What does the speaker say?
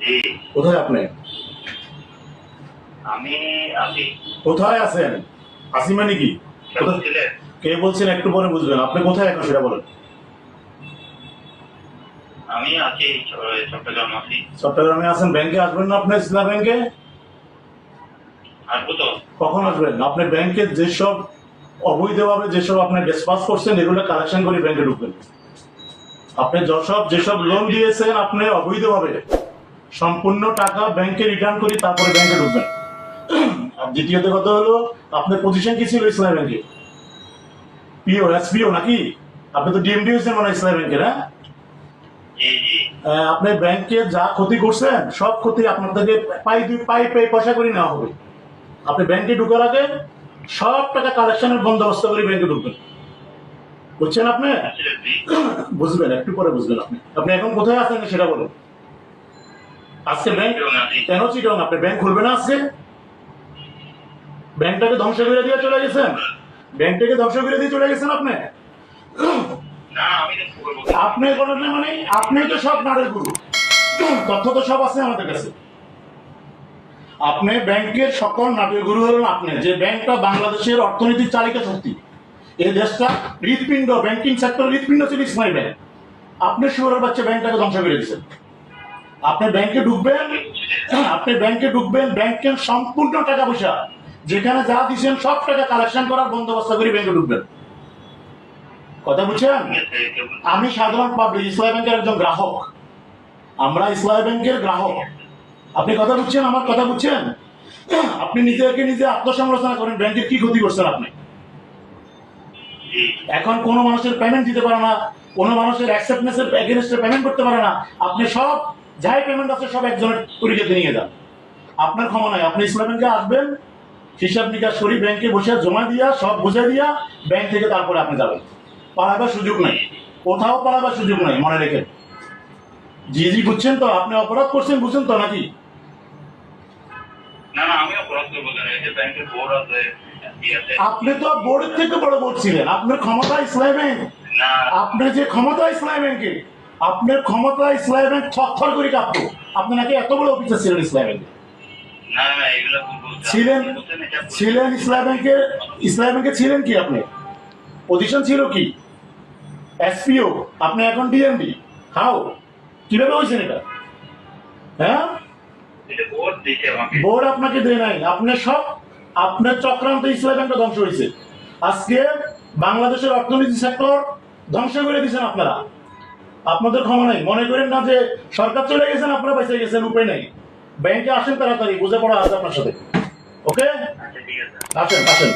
জি। কোথায় আপনি? আমি আছি। কোথায় আছেন? আসি মানে কি? ছিলেন? কে বলছেন একটু পরে বুঝবেন। আপনি কোথায় এখন সেটা বলেন। আমি আছি চট্টগ্রাম আছি। চট্টগ্রামে আছেন, ব্যাংকে আসবেন না আপনি? ইসলাম ব্যাংকে আসবো তো। কখন আসবেন? আপনি ব্যাংকে যেসব অবৈধভাবে যেসব আপনি ডিসপাস করছেন এগুলো কালেকশন করে ব্যাংকে ঢুকবেন। আপনি যেসব লোন দিয়েছেন আপনি অবৈধভাবে সম্পূর্ণ টাকা ব্যাংকে রিটার্ন করি তারপরে ব্যাংকে ঢুকবেন। আর দ্বিতীয়ত কথা হলো আপনার পজিশন কি ছিল ইসলাম ব্যাংকে? পিও, এসপিও নাকি? আপনি তো ডিএমডি হয়েছেন মানে ইসলাম ব্যাংকের, হ্যাঁ? জি জি। আপনি ব্যাংকে যা ক্ষতি করছেন সব ক্ষতি আপনার থেকে পাই পয়সা করে নেওয়া হবে। আপনি ব্যাংকে ঢুকার আগে সব টাকা কালেকশনের বন্দোবস্ত করে ব্যাংকে ঢুকবেন। বুঝছেন আপনি? আসলে জি। বুঝবেন, একটু পরে বুঝবেন। আপনি এখন কোথায় আছেন সেটা বলুন। আজকে ব্যাংক কেন চিটং? আপনি ব্যাংক খুলবে না আজকে? ব্যাংকটাকে ধ্বংস করে দিয়ে চলে গেছেন। ব্যাংকটাকে ধ্বংস করে দিয়ে চলে গেছেন আপনি। না আমি তো করবো। আপনি করেন না মানে আপনি তো সব নাড়ের গুরু। তথ্য তো সব আছে আমাদের কাছে। আপনি ব্যাংকের সকল নাটের গুরু হলেন আপনি। যে ব্যাংকটা বাংলাদেশের অর্থনৈতিক চালিকা শক্তি, এই দেশটা হৃৎপিণ্ড, ব্যাংকিং সেক্টর হৃৎপিণ্ড ছিল ইসমাইল ব্যাংক। আপনি শুয়োরের বাচ্চা ব্যাংকটাকে ধ্বংস করে দিয়েছেন। আপনি ব্যাংকে ঢুকবেন, ব্যাংকের সম্পূর্ণ টাকা পয়সা যেখানে যা দিচ্ছেন সব টাকা কালেকশন করার বন্দোবস্ত করে ব্যাংকে ঢুকবেন। কথা বুঝছেন? আমি সাধারণ পাবলিক ইসলামী ব্যাংকের একজন গ্রাহক। আমরা ইসলামী ব্যাংকের গ্রাহক। আপনি কথা বুঝছেন? আমার কথা বুঝছেন? আপনি নিজে আত্মসমালোচনা করেন, ব্যাংকের কি ক্ষতি করছেন আপনি। এখন কোনো মানুষের পেমেন্ট দিতে পারে না, কোনো মানুষের অ্যাকসেপ্টেন্সের এগেইনস্টে পেমেন্ট করতে পারে না। আপনি সব যাই পেমেন্ট আছে সব একজনের তরিকাতে নিয়ে যান। আপনার ক্ষমা নাই। আপনি ইসলাম ব্যাংকে আসবেন, হিসাব নিকাশ করি ব্যাংকে বসে জমা দিয়া সব বুঝে দিয়া ব্যাংক থেকে তারপরে আপনি যাবেন। পালাবার সুযোগ নাই, কোথাও পালাবার সুযোগ নাই, মনে রেখে। জি জি, বুঝছেন তো? আপনি অপরাধ করছেন, বুঝছেন তো নাকি? না না আমি অপরাধ করবো কেন? এই যে ব্যাংকের বোর্ড আছে, এসপি আছে। আপনি তো বোর্ডের থেকে বড় বোর্ড ছিলেন। আপনার ক্ষমতা ইসলাম ব্যাংক, না আপনার যে ক্ষমতা ইসলাম ব্যাংকে, আপনার ক্ষমতা ইসলাম ব্যাংক থরথর করে কাঁপতো। আপনি নাকি এত বড় অফিসার ছিলেন ইসলাম ব্যাংকে। না না এগুলো ভুল বলছেন। ছিলেন ইসলাম ব্যাংকে ছিলেন কি আপনি? পজিশন ছিল কি? এসপিও। আপনি এখন ডিএমডি। হাউ? কিভাবে হয়েছেন এটা? হ্যাঁ, এটা বোর্ড দিছে আমাকে। বোর্ড আপনাকে দেয় নাই। আপনার চক্রান্ত ইসলাম ব্যাংকটা ধ্বংস হয়েছে। আজকে বাংলাদেশের অর্থনীতি সেক্টর ধ্বংস করে দিয়েছেন আপনারা। আপনাদের ক্ষমা নাই। মনে করেন না যে সরকার চলে গেছেন আপনারা বেঁচে গেছেন, উপায় নেই। ব্যাংকে আসেন তাড়াতাড়ি, বুঝে পড়া আছে আপনার সাথে। ওকে, আচ্ছা ঠিক আছে। আসেন আসেন।